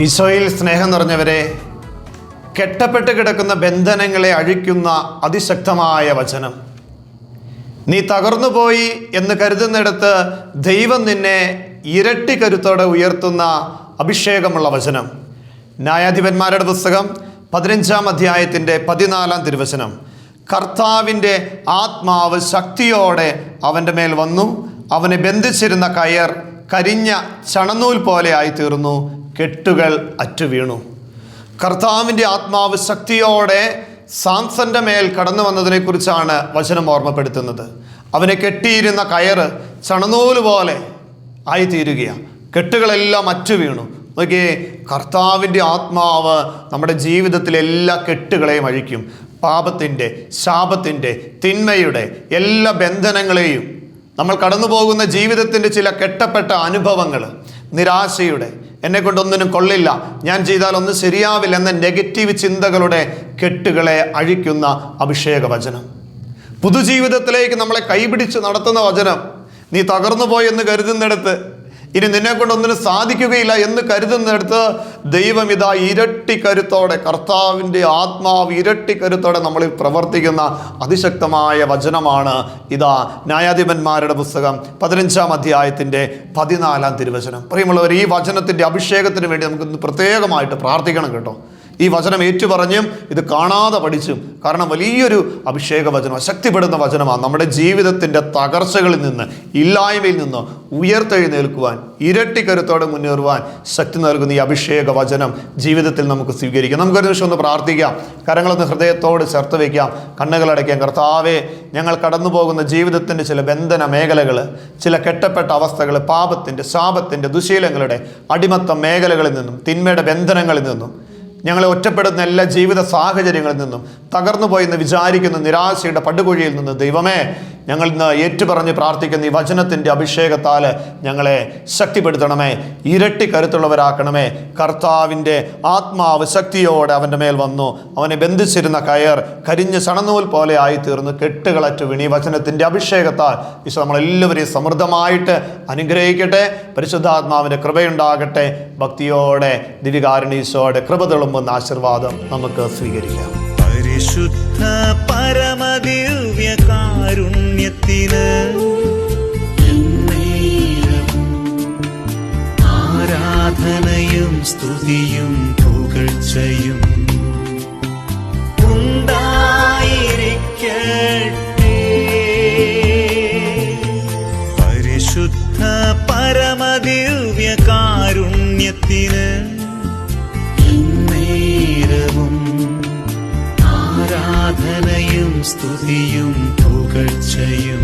ഈശോയിൽ സ്നേഹം നിറഞ്ഞവരെ, കെട്ടപ്പെട്ട് കിടക്കുന്ന ബന്ധനങ്ങളെ അഴിക്കുന്ന അതിശക്തമായ വചനം. നീ തകർന്നുപോയി എന്ന് കരുതുന്നിടത്ത് ദൈവം നിന്നെ ഇരട്ടി കരുത്തോടെ ഉയർത്തുന്ന അഭിഷേകമുള്ള വചനം. ന്യായാധിപന്മാരുടെ പുസ്തകം 15-ാം അധ്യായത്തിൻ്റെ 14-ാം തിരുവചനം. കർത്താവിൻ്റെ ആത്മാവ് ശക്തിയോടെ അവൻ്റെ മേൽ വന്നു, അവനെ ബന്ധിച്ചിരുന്ന കയർ കരിഞ്ഞ ചണനൂൽ പോലെ ആയിത്തീർന്നു, കെട്ടുകൾ അറ്റുവീണു. കർത്താവിൻ്റെ ആത്മാവ് ശക്തിയോടെ സാംസന്റെ മേൽ കടന്നു വന്നതിനെ കുറിച്ചാണ് വചനം ഓർമ്മപ്പെടുത്തുന്നത്. അവനെ കെട്ടിയിരുന്ന കയറ് ചണനൂല് പോലെ ആയിത്തീരുകയാണ്, കെട്ടുകളെല്ലാം അറ്റുവീണു. നോക്കിയേ, കർത്താവിൻ്റെ ആത്മാവ് നമ്മുടെ ജീവിതത്തിലെ എല്ലാ കെട്ടുകളെയും അഴിക്കും. പാപത്തിൻ്റെ, ശാപത്തിൻ്റെ, തിന്മയുടെ എല്ലാ ബന്ധനങ്ങളെയും, നമ്മൾ കടന്നു പോകുന്ന ജീവിതത്തിൻ്റെ ചില കെട്ടപ്പെട്ട അനുഭവങ്ങൾ, നിരാശയുടെ, എന്നെ കൊണ്ടൊന്നിനും കൊള്ളില്ല, ഞാൻ ചെയ്താൽ ഒന്നും ശരിയാവില്ല എന്ന നെഗറ്റീവ് ചിന്തകളുടെ കെട്ടുകളെ അഴിക്കുന്ന അഭിഷേക വചനം. പുതുജീവിതത്തിലേക്ക് നമ്മളെ കൈപിടിച്ച് നടത്തുന്ന വചനം. നീ തകർന്നു പോയെന്ന് കരുതുന്നിടത്ത്, ഇനി നിന്നെ കൊണ്ടൊന്നിനും സാധിക്കുകയില്ല എന്ന് കരുതുന്നിടത്ത്, ദൈവം ഇതാ ഇരട്ടി കരുത്തോടെ, കർത്താവിൻ്റെ ആത്മാവ് ഇരട്ടി കരുത്തോടെ നമ്മളിൽ പ്രവർത്തിക്കുന്ന അതിശക്തമായ വചനമാണ്. ഇതാ ന്യായാധിപന്മാരുടെ പുസ്തകം 15-ാം അധ്യായത്തിൻ്റെ 14-ാം തിരുവചനം. പ്രിയമുള്ളവർ, ഈ വചനത്തിൻ്റെ അഭിഷേകത്തിന് വേണ്ടി നമുക്ക് പ്രത്യേകമായിട്ട് പ്രാർത്ഥിക്കണം കേട്ടോ. ഈ വചനം ഏറ്റുപറഞ്ഞും ഇത് കാണാതെ പഠിച്ചും, കാരണം വലിയൊരു അഭിഷേക വചനം, ശക്തിപ്പെടുന്ന വചനമാണ്. നമ്മുടെ ജീവിതത്തിൻ്റെ തകർച്ചകളിൽ നിന്ന്, ഇല്ലായ്മയിൽ നിന്ന് ഉയർത്തെഴുന്നേൽക്കുവാൻ, ഇരട്ടി കരുത്തോടെ മുന്നേറുവാൻ ശക്തി നൽകുന്ന ഈ അഭിഷേക വചനം ജീവിതത്തിൽ നമുക്ക് സ്വീകരിക്കാം. നമുക്കൊരു നിമിഷം ഒന്ന് പ്രാർത്ഥിക്കാം. കരങ്ങളൊന്ന് ഹൃദയത്തോട് ചേർത്ത് വയ്ക്കാം, കണ്ണുകളടയ്ക്കാം. കർത്താവേ, ഞങ്ങൾ കടന്നു പോകുന്ന ജീവിതത്തിൻ്റെ ചില ബന്ധന മേഖലകൾ, ചില കെട്ടപ്പെട്ട അവസ്ഥകൾ, പാപത്തിൻ്റെ, ശാപത്തിൻ്റെ, ദുശീലങ്ങളുടെ അടിമത്ത മേഖലകളിൽ നിന്നും, തിന്മയുടെ ബന്ധനങ്ങളിൽ നിന്നും, ഞങ്ങളെ ഒറ്റപ്പെടുന്ന എല്ലാ ജീവിത സാഹചര്യങ്ങളിൽ നിന്നും, തകർന്നു പോയെന്ന് വിചാരിക്കുന്ന നിരാശയുടെ പടുകുഴിയിൽ നിന്ന് ദൈവമേ, ഞങ്ങൾ ഇന്ന് ഏറ്റുപറഞ്ഞ് പ്രാർത്ഥിക്കുന്ന ഈ വചനത്തിൻ്റെ അഭിഷേകത്താൽ ഞങ്ങളെ ശക്തിപ്പെടുത്തണമേ, ഇരട്ടി കരുത്തുള്ളവരാക്കണമേ. കർത്താവിൻ്റെ ആത്മാവ് ശക്തിയോടെ അവൻ്റെ മേൽ വന്നു, അവനെ ബന്ധിച്ചിരുന്ന കയർ കരിഞ്ഞ ചണനൂൽ പോലെ ആയിത്തീർന്നു, കെട്ടുകളറ്റു വീണു. ഈ വചനത്തിൻ്റെ അഭിഷേകത്താൽ ഈശോ നമ്മളെല്ലാവരെയും സമൃദ്ധമായിട്ട് അനുഗ്രഹിക്കട്ടെ. പരിശുദ്ധാത്മാവിൻ്റെ കൃപയുണ്ടാകട്ടെ. ഭക്തിയോടെ ദിവികാരുണ്യത്തോടെ കൃപ തെളുമ്പുന്ന ആശീർവാദം നമുക്ക് സ്വീകരിക്കാം. പരിശുദ്ധ പരമദിവ്യ കാരുണ്യത്തിന് ആരാധനയും സ്തുതിയും പുകഴ്ചയും ഉണ്ടായിരിക്കട്ടെ. പരിശുദ്ധ പരമദിവ്യ കാരുണ്യത്തിന് ആരാധനയും സ്തുതിയും പുകഴ്ചയും